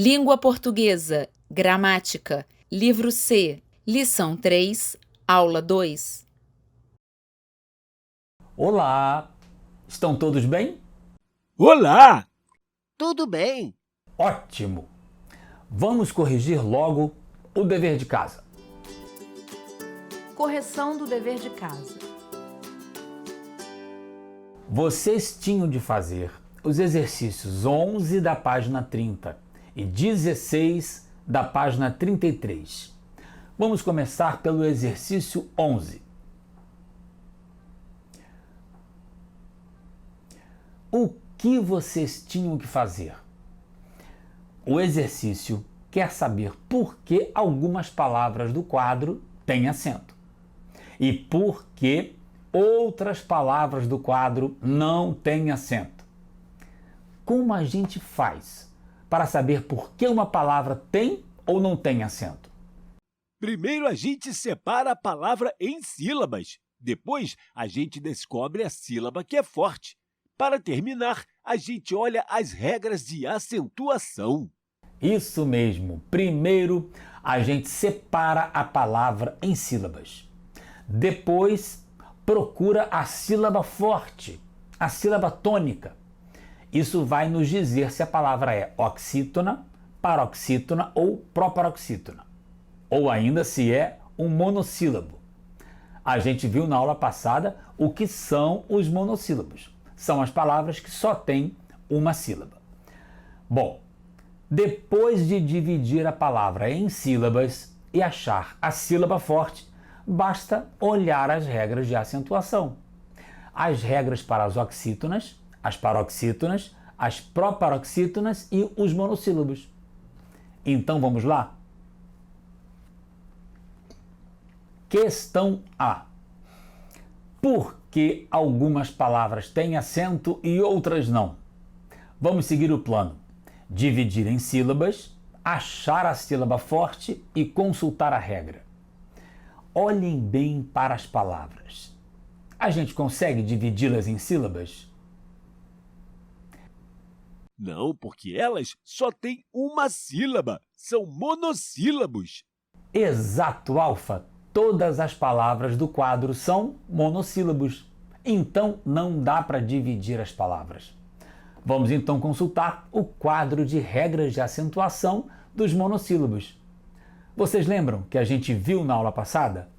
Língua Portuguesa, Gramática, Livro C, Lição 3, Aula 2. Olá! Estão todos bem? Olá! Tudo bem. Ótimo! Vamos corrigir logo o dever de casa. Correção do dever de casa. Vocês tinham de fazer os exercícios 11 da página 30 e 16 da página 33. Vamos começar pelo exercício 11. O que vocês tinham que fazer? O exercício quer saber por que algumas palavras do quadro têm acento e por que outras palavras do quadro não têm acento. Como a gente faz para saber por que uma palavra tem ou não tem acento? Primeiro a gente separa a palavra em sílabas. Depois a gente descobre a sílaba que é forte. Para terminar, a gente olha as regras de acentuação. Isso mesmo. Primeiro a gente separa a palavra em sílabas. Depois procura a sílaba forte, a sílaba tônica. Isso vai nos dizer se a palavra é oxítona, paroxítona ou proparoxítona, ou ainda se é um monossílabo. A gente viu na aula passada o que são os monossílabos. São as palavras que só têm uma sílaba. Bom, depois de dividir a palavra em sílabas e achar a sílaba forte, basta olhar as regras de acentuação. As regras para as oxítonas, as paroxítonas, as proparoxítonas e os monossílabos. Então vamos lá? Questão A. Por que algumas palavras têm acento e outras não? Vamos seguir o plano. Dividir em sílabas, achar a sílaba forte e consultar a regra. Olhem bem para as palavras. A gente consegue dividi-las em sílabas? Não, porque elas só têm uma sílaba. São monossílabos. Exato, Alfa. Todas as palavras do quadro são monossílabos. Então não dá para dividir as palavras. Vamos então consultar o quadro de regras de acentuação dos monossílabos. Vocês lembram que a gente viu na aula passada?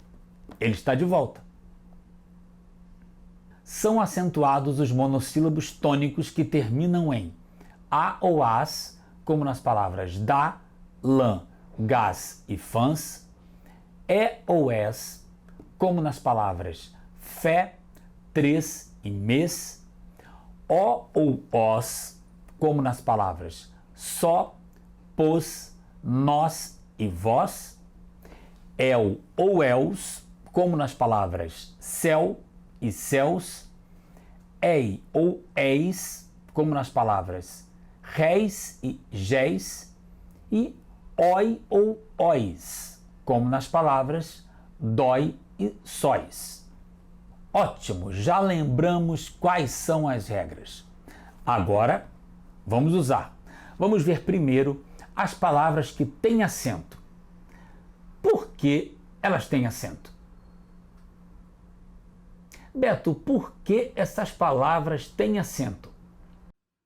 Ele está de volta. São acentuados os monossílabos tônicos que terminam em a ou as, como nas palavras da, lã, gás e fãs, é ou es, como nas palavras fé, três e mês, ó ou os, como nas palavras só, pôs, nós e vós, el ou els, como nas palavras céu e céus, ei ou eis, como nas palavras réis e géis, e oi ou ois, como nas palavras dói e sóis. Ótimo, já lembramos quais são as regras. Agora, vamos usar. Vamos ver primeiro as palavras que têm acento. Por que elas têm acento? Beto, por que essas palavras têm acento?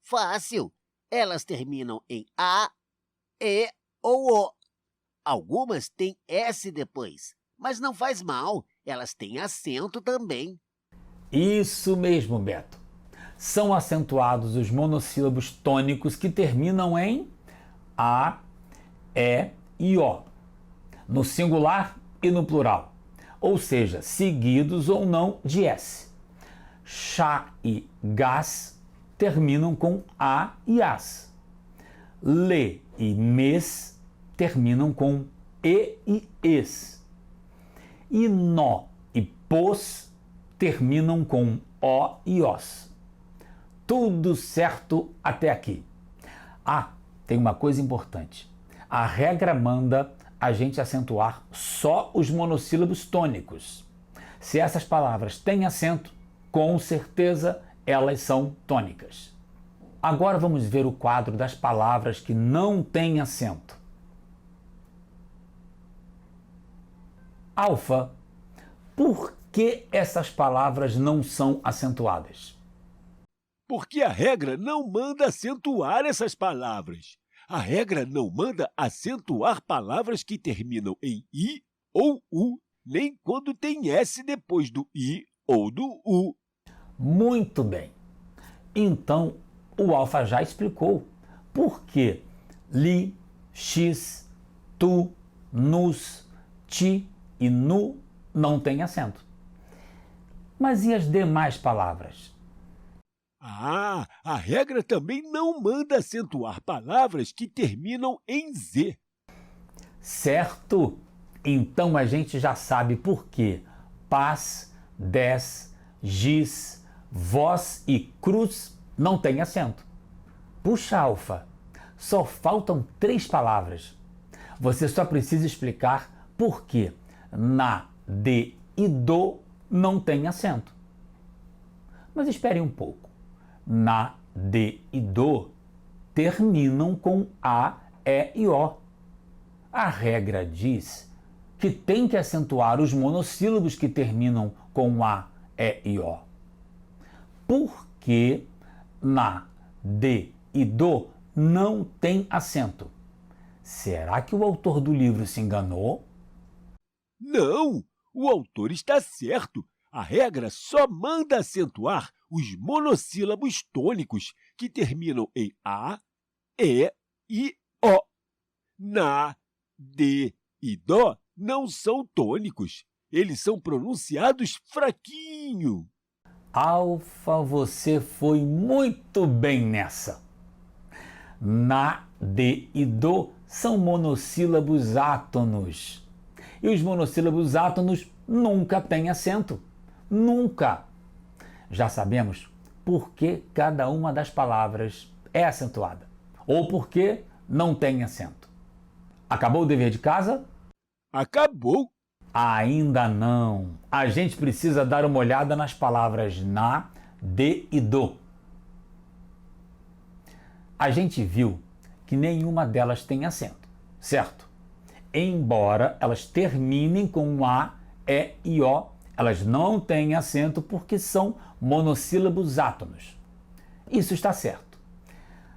Fácil. Elas terminam em A, E ou O. Algumas têm S depois, mas não faz mal. Elas têm acento também. Isso mesmo, Beto. São acentuados os monossílabos tônicos que terminam em A, E e O, no singular e no plural, ou seja, seguidos ou não de S. Chá e gás terminam com A e As. Lê e mês terminam com E e Es. E nó e pôs terminam com O e Os. Tudo certo até aqui. Ah, tem uma coisa importante. A regra manda a gente acentuar só os monossílabos tônicos. Se essas palavras têm acento, com certeza elas são tônicas. Agora vamos ver o quadro das palavras que não têm acento. Alfa, por que essas palavras não são acentuadas? Porque a regra não manda acentuar essas palavras. A regra não manda acentuar palavras que terminam em I ou U, nem quando tem S depois do I ou do U. Muito bem. Então, o Alfa já explicou por que li, x, tu, nus, ti e nu não têm acento. Mas e as demais palavras? A regra também não manda acentuar palavras que terminam em Z. Certo? Então a gente já sabe por que paz, des, giz, voz e cruz não têm acento. Puxa, Alfa, só faltam 3 palavras. Você só precisa explicar por que na, de e do não tem acento. Mas espere um pouco. Na, de e do terminam com A, E e O. A regra diz que tem que acentuar os monossílabos que terminam com A, E e O. Por que na, de e do não tem acento? Será que o autor do livro se enganou? Não, o autor está certo. A regra só manda acentuar os monossílabos tônicos que terminam em A, E e O. Na, de e dó não são tônicos. Eles são pronunciados fraquinho. Alfa, você foi muito bem nessa. Na, de e do são monossílabos átonos. E os monossílabos átonos nunca têm acento. Nunca! Já sabemos por que cada uma das palavras é acentuada. Ou por que não tem acento. Acabou o dever de casa? Acabou. Ainda não. A gente precisa dar uma olhada nas palavras na, de e do. A gente viu que nenhuma delas tem acento, certo? Embora elas terminem com A, E e O, elas não têm acento porque são monossílabos átonos. Isso está certo.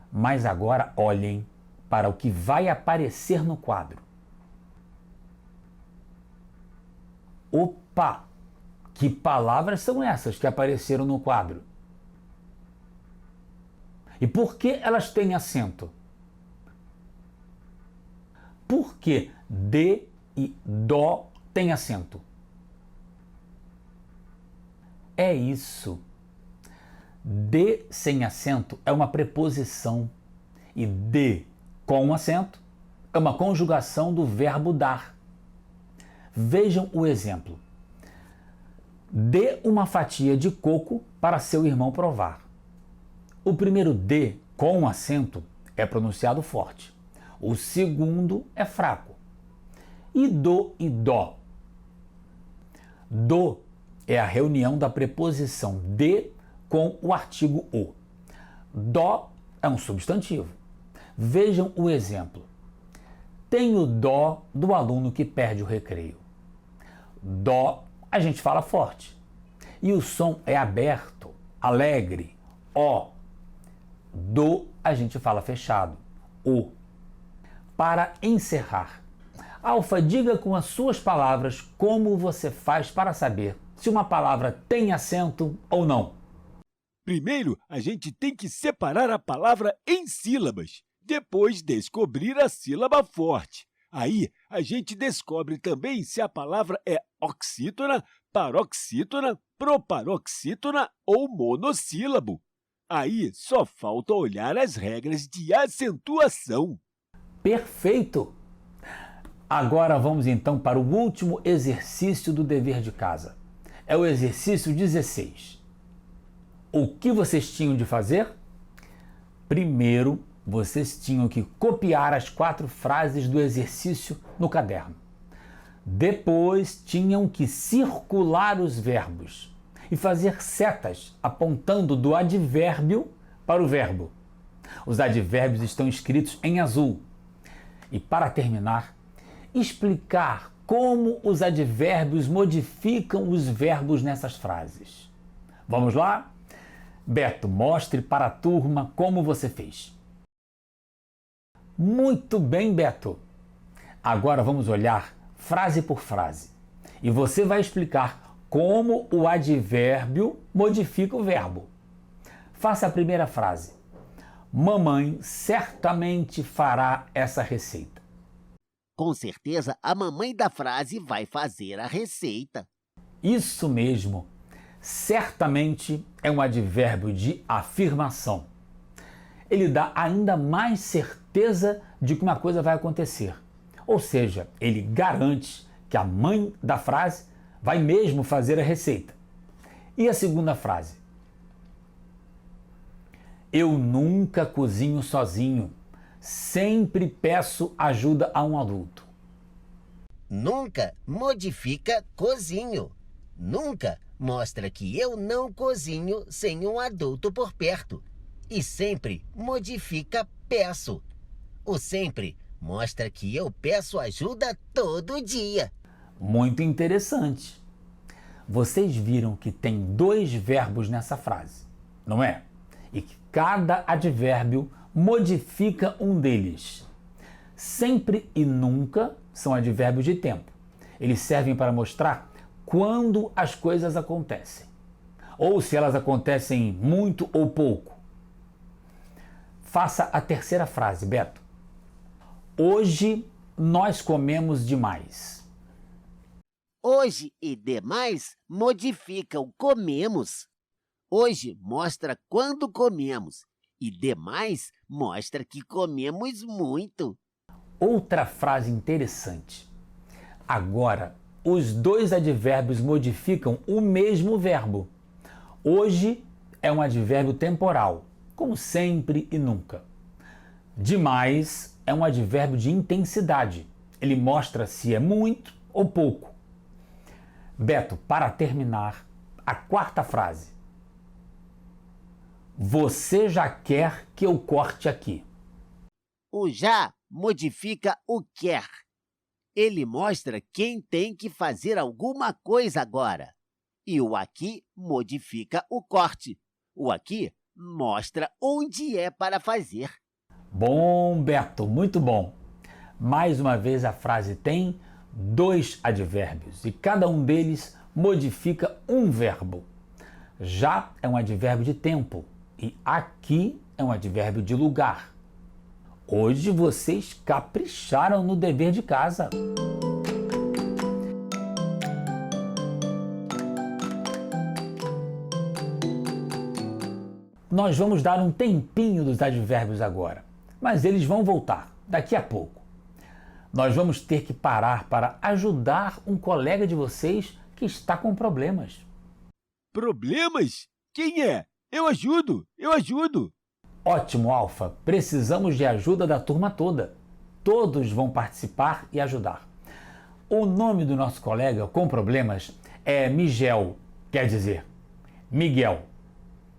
Mas agora olhem para o que vai aparecer no quadro. Opa! Que palavras são essas que apareceram no quadro? E por que elas têm acento? Por que de e dó têm acento? É isso. De sem acento é uma preposição e de com acento é uma conjugação do verbo dar. Vejam o exemplo. Dê uma fatia de coco para seu irmão provar. O primeiro de com acento é pronunciado forte. O segundo é fraco. E do e dó? Do é a reunião da preposição de com o artigo o. Dó é um substantivo. Vejam o exemplo. Tenho dó do aluno que perde o recreio. Dó a gente fala forte. E o som é aberto, alegre, ó. Do a gente fala fechado, o. Para encerrar, Alfa, diga com as suas palavras como você faz para saber se uma palavra tem acento ou não. Primeiro, a gente tem que separar a palavra em sílabas, depois descobrir a sílaba forte. Aí, a gente descobre também se a palavra é oxítona, paroxítona, proparoxítona ou monossílabo. Aí, só falta olhar as regras de acentuação. Perfeito! Agora vamos então para o último exercício do dever de casa. É o exercício 16. O que vocês tinham de fazer? Primeiro, vocês tinham que copiar as 4 frases do exercício no caderno. Depois, tinham que circular os verbos e fazer setas apontando do advérbio para o verbo. Os advérbios estão escritos em azul. E para terminar, explicar como os advérbios modificam os verbos nessas frases. Vamos lá? Beto, mostre para a turma como você fez. Muito bem, Beto! Agora vamos olhar frase por frase. E você vai explicar como o advérbio modifica o verbo. Faça a primeira frase. Mamãe certamente fará essa receita. Com certeza, a mamãe da frase vai fazer a receita. Isso mesmo. Certamente é um advérbio de afirmação. Ele dá ainda mais certeza de que uma coisa vai acontecer. Ou seja, ele garante que a mãe da frase vai mesmo fazer a receita. E a segunda frase? Eu nunca cozinho sozinho. Sempre peço ajuda a um adulto. Nunca modifica cozinho. Nunca mostra que eu não cozinho sem um adulto por perto. E sempre modifica peço. O sempre mostra que eu peço ajuda todo dia. Muito interessante. Vocês viram que tem 2 verbos nessa frase, não é? E que cada advérbio modifica um deles. Sempre e nunca são advérbios de tempo. Eles servem para mostrar quando as coisas acontecem, ou se elas acontecem muito ou pouco. Faça a terceira frase, Beto. Hoje nós comemos demais. Hoje e demais modificam comemos. Hoje mostra quando comemos e demais mostra que comemos muito. Outra frase interessante. Agora, os 2 advérbios modificam o mesmo verbo. Hoje é um advérbio temporal, como sempre e nunca. Demais é um advérbio de intensidade. Ele mostra se é muito ou pouco. Beto, para terminar, a quarta frase. Você já quer que eu corte aqui. O já modifica o quer. Ele mostra quem tem que fazer alguma coisa agora. E o aqui modifica o corte. O aqui mostra onde é para fazer. Bom, Beto, muito bom. Mais uma vez a frase tem 2 advérbios e cada um deles modifica um verbo. Já é um advérbio de tempo e aqui é um advérbio de lugar. Hoje vocês capricharam no dever de casa. Nós vamos dar um tempinho dos advérbios agora, mas eles vão voltar daqui a pouco. Nós vamos ter que parar para ajudar um colega de vocês que está com problemas. Problemas? Quem é? Eu ajudo! Ótimo, Alfa! Precisamos de ajuda da turma toda. Todos vão participar e ajudar. O nome do nosso colega com problemas é Miguel, quer dizer, Miguel.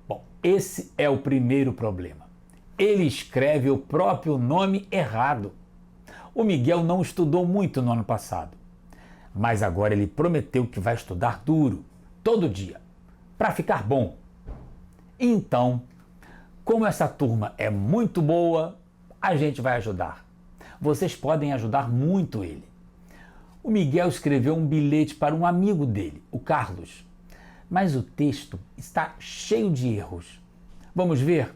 Bom, esse é o primeiro problema. Ele escreve o próprio nome errado. O Miguel não estudou muito no ano passado, mas agora ele prometeu que vai estudar duro, todo dia, para ficar bom. Então, como essa turma é muito boa, a gente vai ajudar. Vocês podem ajudar muito ele. O Miguel escreveu um bilhete para um amigo dele, o Carlos, mas o texto está cheio de erros. Vamos ver?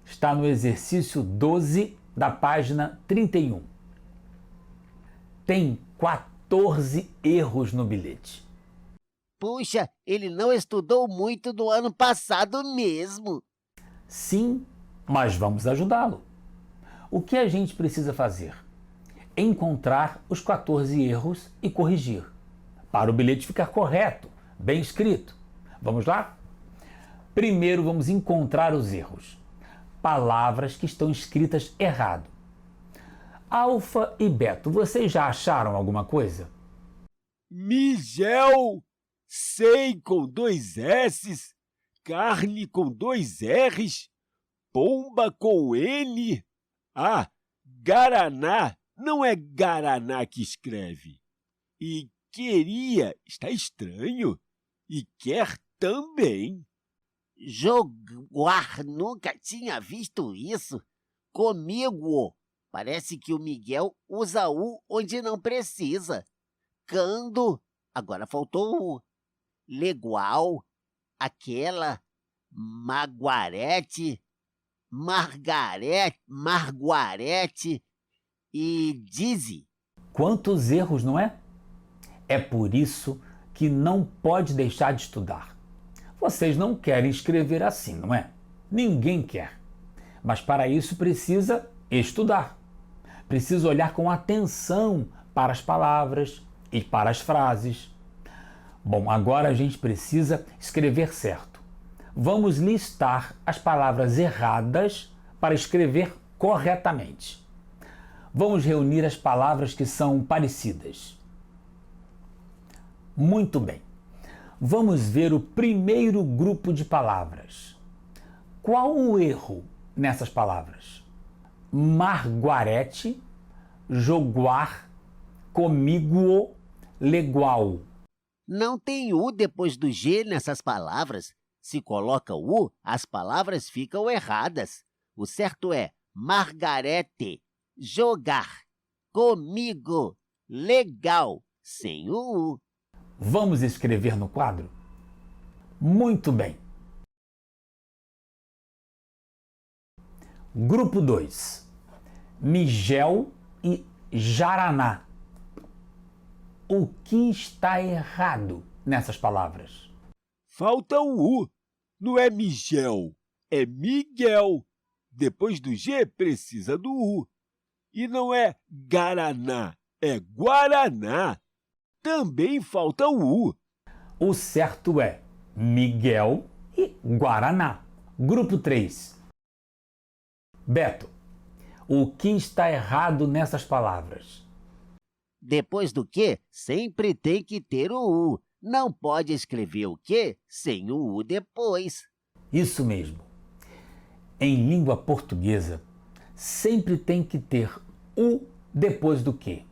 Está no exercício 12 da página 31. Tem 14 erros no bilhete. Puxa, ele não estudou muito no ano passado mesmo. Sim, mas vamos ajudá-lo. O que a gente precisa fazer? Encontrar os 14 erros e corrigir, para o bilhete ficar correto, bem escrito. Vamos lá? Primeiro vamos encontrar os erros. Palavras que estão escritas errado. Alfa e Beto, vocês já acharam alguma coisa? Miguel, sei com 2 S's, carne com 2 R's, pomba com N? Ah, Guaraná não é Guaraná que escreve. E queria está estranho. E quer também. Jaguar, nunca tinha visto isso. Comigo. Parece que o Miguel usa U onde não precisa. Cando. Agora faltou U. Legual. Aquela. Maguarete. Marguarete e Dizzy. Quantos erros, não é? É por isso que não pode deixar de estudar. Vocês não querem escrever assim, não é? Ninguém quer. Mas para isso precisa estudar. Precisa olhar com atenção para as palavras e para as frases. Bom, agora a gente precisa escrever certo. Vamos listar as palavras erradas para escrever corretamente. Vamos reunir as palavras que são parecidas. Muito bem. Vamos ver o primeiro grupo de palavras. Qual o erro nessas palavras? Marguarete, joguar, comigo, legual. Não tem U depois do G nessas palavras. Se coloca U, as palavras ficam erradas. O certo é Margarete, jogar, comigo, legal, sem o U. Vamos escrever no quadro? Muito bem. Grupo 2. Miguel e Jaraná. O que está errado nessas palavras? Falta o U. Não é Miguel, é Miguel. Depois do G precisa do U. E não é Guaraná, é Guaraná. Também falta o U. O certo é Miguel e Guaraná. Grupo 3. Beto, o que está errado nessas palavras? Depois do que, sempre tem que ter o U. Não pode escrever o que sem o U depois. Isso mesmo. Em língua portuguesa, sempre tem que ter U depois do que.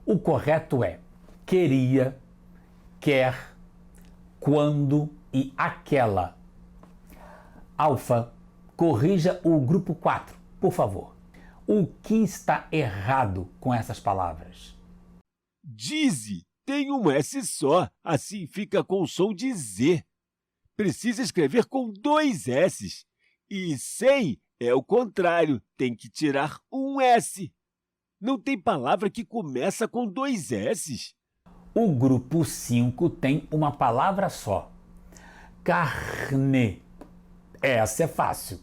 O correto é queria, quer, quando e aquela. Alfa, corrija o grupo 4, por favor. O que está errado com essas palavras? Dizzy tem um S só, assim fica com o som de Z. Precisa escrever com 2 S's. E sem é o contrário, tem que tirar um S. Não tem palavra que começa com 2 S's. O grupo 5 tem uma palavra só. Carne. Essa é fácil.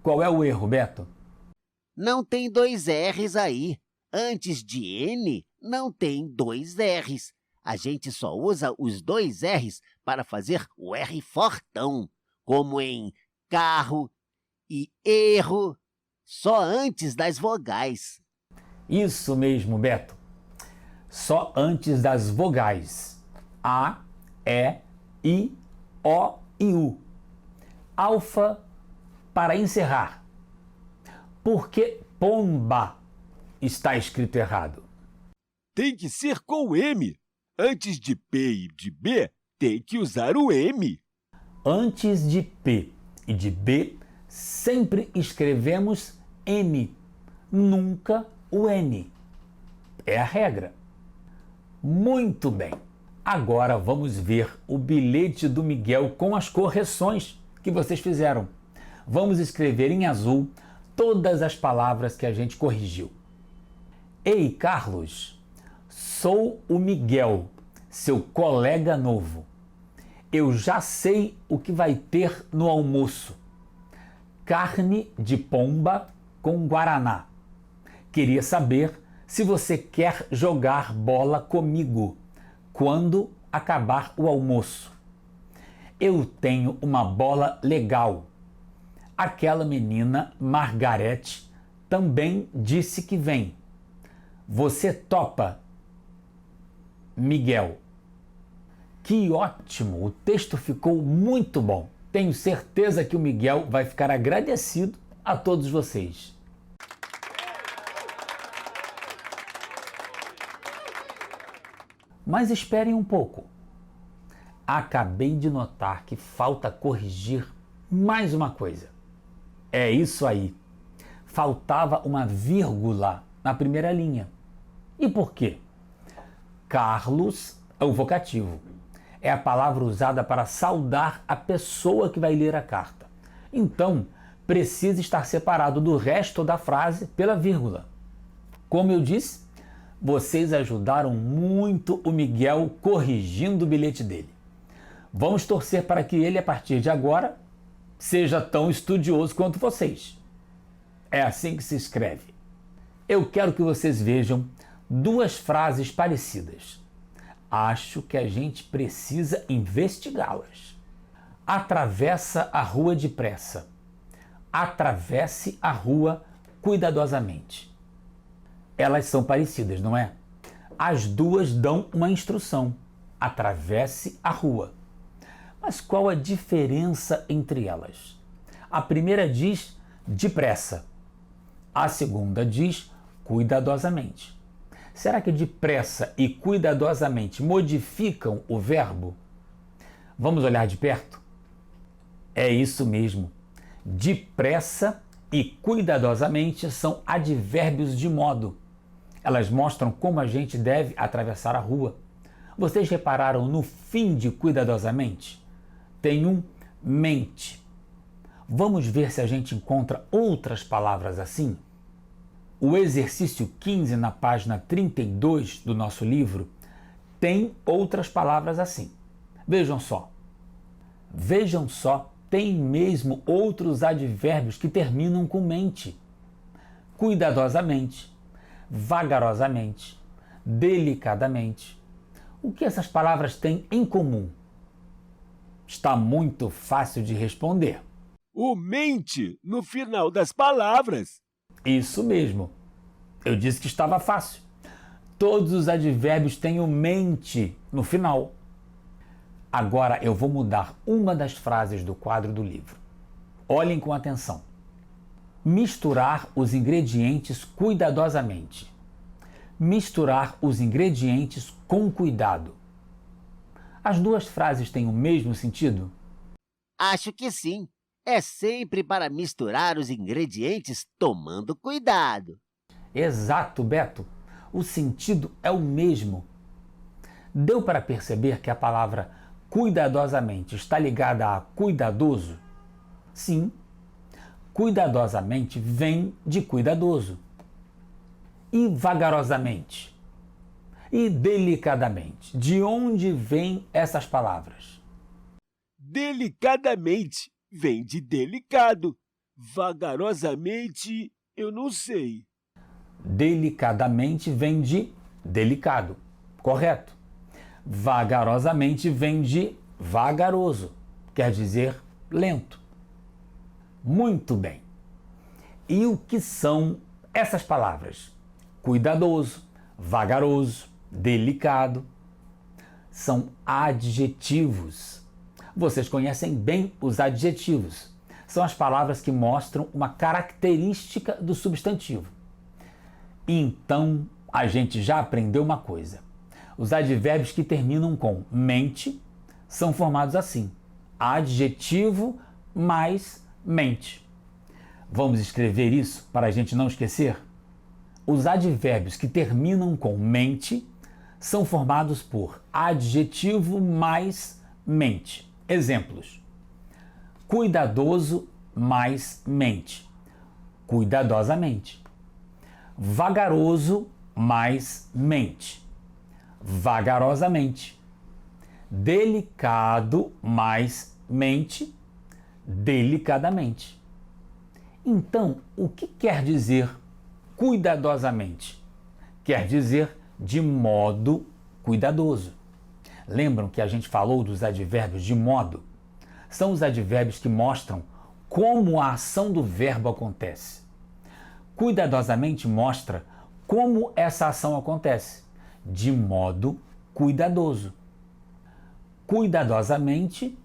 Qual é o erro, Beto? Não tem 2 R's aí. Antes de N, não tem 2 R's. A gente só usa os 2 R's para fazer o R fortão, como em carro e erro, só antes das vogais. Isso mesmo, Beto. Só antes das vogais. A, E, I, O e U. Alfa, para encerrar. Por que pomba está escrito errado? Tem que ser com M. Antes de P e de B, tem que usar o M. Antes de P e de B, sempre escrevemos M, nunca o N. É a regra. Muito bem. Agora vamos ver o bilhete do Miguel com as correções que vocês fizeram. Vamos escrever em azul todas as palavras que a gente corrigiu. Ei, Carlos, sou o Miguel, seu colega novo. Eu já sei o que vai ter no almoço. Carne de pomba com guaraná. Queria saber se você quer jogar bola comigo quando acabar o almoço. Eu tenho uma bola legal. Aquela menina, Margarete, também disse que vem. Você topa? Miguel. Que ótimo! O texto ficou muito bom. Tenho certeza que o Miguel vai ficar agradecido a todos vocês. Mas esperem um pouco. Acabei de notar que falta corrigir mais uma coisa. É isso aí. Faltava uma vírgula na primeira linha. E por quê? Carlos é o vocativo. É a palavra usada para saudar a pessoa que vai ler a carta. Então, precisa estar separado do resto da frase pela vírgula. Como eu disse, vocês ajudaram muito o Miguel corrigindo o bilhete dele. Vamos torcer para que ele, a partir de agora, seja tão estudioso quanto vocês. É assim que se escreve. Eu quero que vocês vejam duas frases parecidas. Acho que a gente precisa investigá-las. Atravessa a rua depressa. Atravesse a rua cuidadosamente. Elas são parecidas, não é? As duas dão uma instrução. Atravesse a rua. Mas qual a diferença entre elas? A primeira diz depressa. A segunda diz cuidadosamente. Será que depressa e cuidadosamente modificam o verbo? Vamos olhar de perto? É isso mesmo. Depressa e cuidadosamente são advérbios de modo. Elas mostram como a gente deve atravessar a rua. Vocês repararam no fim de cuidadosamente? Tem um mente. Vamos ver se a gente encontra outras palavras assim? O exercício 15, na página 32 do nosso livro, tem outras palavras assim. Vejam só. Vejam só, tem mesmo outros advérbios que terminam com mente. Cuidadosamente, vagarosamente, delicadamente. O que essas palavras têm em comum? Está muito fácil de responder. O mente no final das palavras. Isso mesmo. Eu disse que estava fácil. Todos os advérbios têm o mente no final. Agora eu vou mudar uma das frases do quadro do livro. Olhem com atenção. Misturar os ingredientes cuidadosamente. Misturar os ingredientes com cuidado. As duas frases têm o mesmo sentido? Acho que sim. É sempre para misturar os ingredientes tomando cuidado. Exato, Beto. O sentido é o mesmo. Deu para perceber que a palavra cuidadosamente está ligada a cuidadoso? Sim. Cuidadosamente vem de cuidadoso. E vagarosamente? E delicadamente? De onde vêm essas palavras? Delicadamente vem de delicado. Vagarosamente, eu não sei. Delicadamente vem de delicado. Correto. Vagarosamente vem de vagaroso. Quer dizer lento. Muito bem. E o que são essas palavras? Cuidadoso, vagaroso, delicado. São adjetivos. Vocês conhecem bem os adjetivos. São as palavras que mostram uma característica do substantivo. Então, a gente já aprendeu uma coisa. Os advérbios que terminam com mente são formados assim. Adjetivo mais mente. Vamos escrever isso para a gente não esquecer? Os advérbios que terminam com mente são formados por adjetivo mais mente. Exemplos. Cuidadoso mais mente. Cuidadosamente. Vagaroso mais mente. Vagarosamente. Delicado mais mente. Delicadamente. Então, o que quer dizer cuidadosamente? Quer dizer de modo cuidadoso. Lembram que a gente falou dos advérbios de modo? São os advérbios que mostram como a ação do verbo acontece. Cuidadosamente mostra como essa ação acontece, de modo cuidadoso. Cuidadosamente,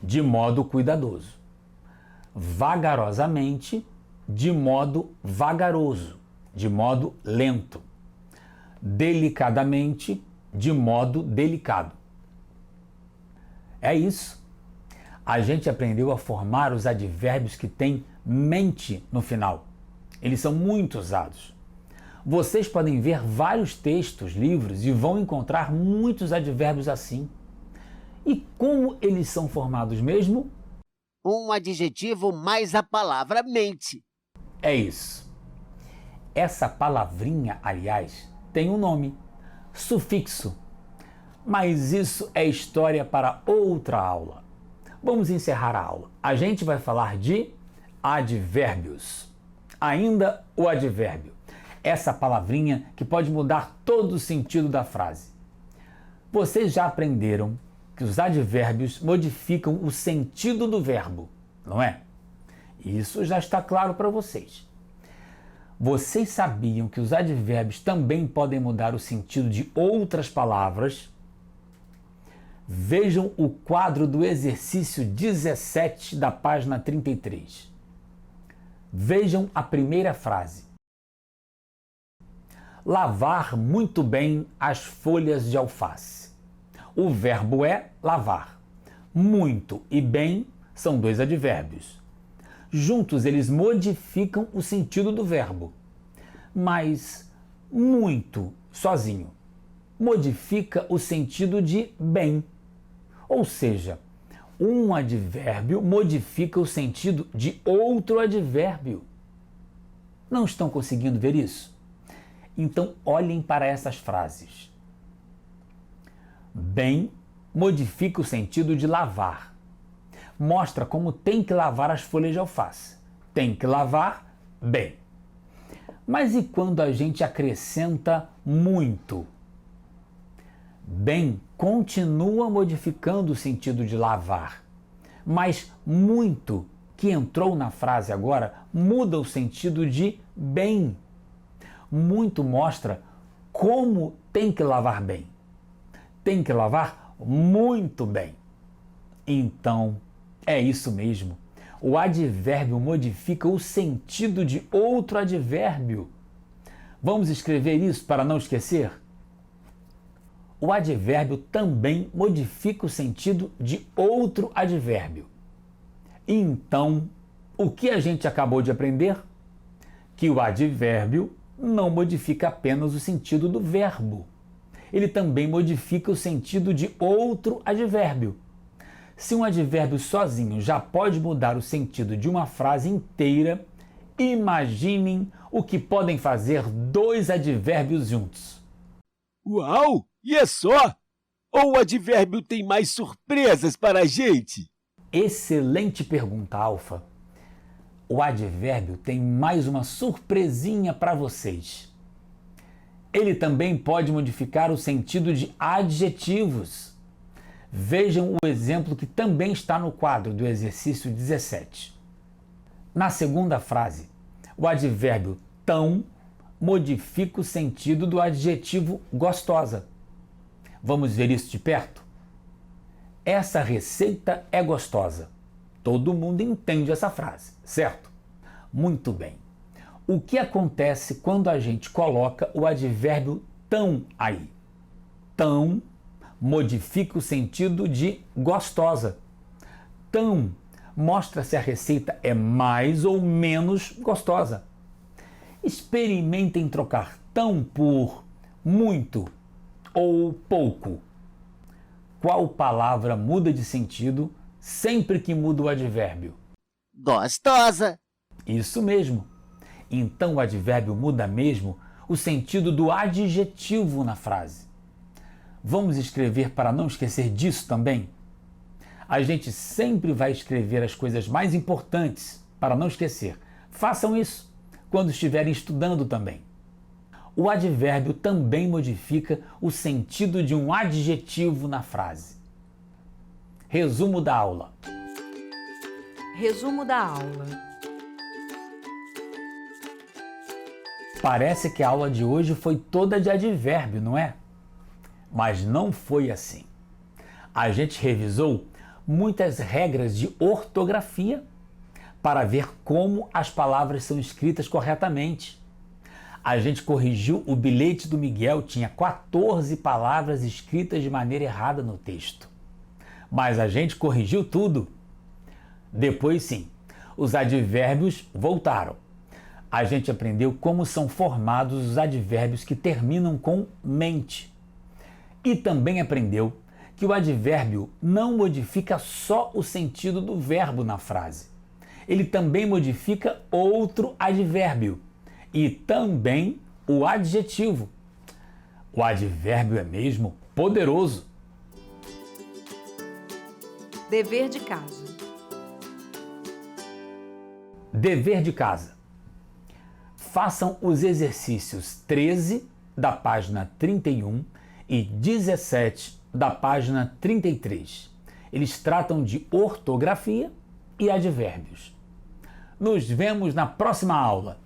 de modo cuidadoso. Vagarosamente, de modo vagaroso, de modo lento. Delicadamente, de modo delicado. É isso. A gente aprendeu a formar os advérbios que têm mente no final. Eles são muito usados. Vocês podem ver vários textos, livros e vão encontrar muitos advérbios assim. E como eles são formados mesmo? Um adjetivo mais a palavra mente. É isso. Essa palavrinha, aliás, tem um nome, sufixo. Mas isso é história para outra aula. Vamos encerrar a aula. A gente vai falar de advérbios. Ainda o advérbio. Essa palavrinha que pode mudar todo o sentido da frase. Vocês já aprenderam que os advérbios modificam o sentido do verbo, não é? Isso já está claro para vocês. Vocês sabiam que os advérbios também podem mudar o sentido de outras palavras? Vejam o quadro do exercício 17 da página 33. Vejam a primeira frase. Lavar muito bem as folhas de alface. O verbo é lavar. Muito e bem são dois advérbios. Juntos eles modificam o sentido do verbo. Mas muito sozinho modifica o sentido de bem. Ou seja, um advérbio modifica o sentido de outro advérbio. Não estão conseguindo ver isso? Então olhem para essas frases. Bem modifica o sentido de lavar. Mostra como tem que lavar as folhas de alface. Tem que lavar bem. Mas e quando a gente acrescenta muito? Bem continua modificando o sentido de lavar, mas muito, que entrou na frase agora, muda o sentido de bem. Muito mostra como tem que lavar bem. Tem que lavar muito bem. Então, é isso mesmo. O advérbio modifica o sentido de outro advérbio. Vamos escrever isso para não esquecer? O advérbio também modifica o sentido de outro advérbio. Então, o que a gente acabou de aprender? Que o advérbio não modifica apenas o sentido do verbo. Ele também modifica o sentido de outro advérbio. Se um advérbio sozinho já pode mudar o sentido de uma frase inteira, imaginem o que podem fazer dois advérbios juntos. Uau! E é só? Ou o advérbio tem mais surpresas para a gente? Excelente pergunta, Alfa. O advérbio tem mais uma surpresinha para vocês. Ele também pode modificar o sentido de adjetivos. Vejam o exemplo que também está no quadro do exercício 17. Na segunda frase, o advérbio tão modifica o sentido do adjetivo gostosa. Vamos ver isso de perto? Essa receita é gostosa. Todo mundo entende essa frase, certo? Muito bem. O que acontece quando a gente coloca o advérbio tão aí? Tão modifica o sentido de gostosa. Tão mostra se a receita é mais ou menos gostosa. Experimentem trocar tão por muito ou pouco. Qual palavra muda de sentido sempre que muda o advérbio? Gostosa. Isso mesmo. Então o advérbio muda mesmo o sentido do adjetivo na frase. Vamos escrever para não esquecer disso também? A gente sempre vai escrever as coisas mais importantes para não esquecer. Façam isso quando estiverem estudando também. O advérbio também modifica o sentido de um adjetivo na frase. Resumo da aula. Resumo da aula. Parece que a aula de hoje foi toda de advérbio, não é? Mas não foi assim. A gente revisou muitas regras de ortografia para ver como as palavras são escritas corretamente. A gente corrigiu o bilhete do Miguel, tinha 14 palavras escritas de maneira errada no texto. Mas a gente corrigiu tudo. Depois sim, os advérbios voltaram. A gente aprendeu como são formados os advérbios que terminam com mente. E também aprendeu que o advérbio não modifica só o sentido do verbo na frase. Ele também modifica outro advérbio e também o adjetivo. O advérbio é mesmo poderoso. Dever de casa. Dever de casa. Façam os exercícios 13 da página 31 e 17 da página 33. Eles tratam de ortografia e advérbios. Nos vemos na próxima aula.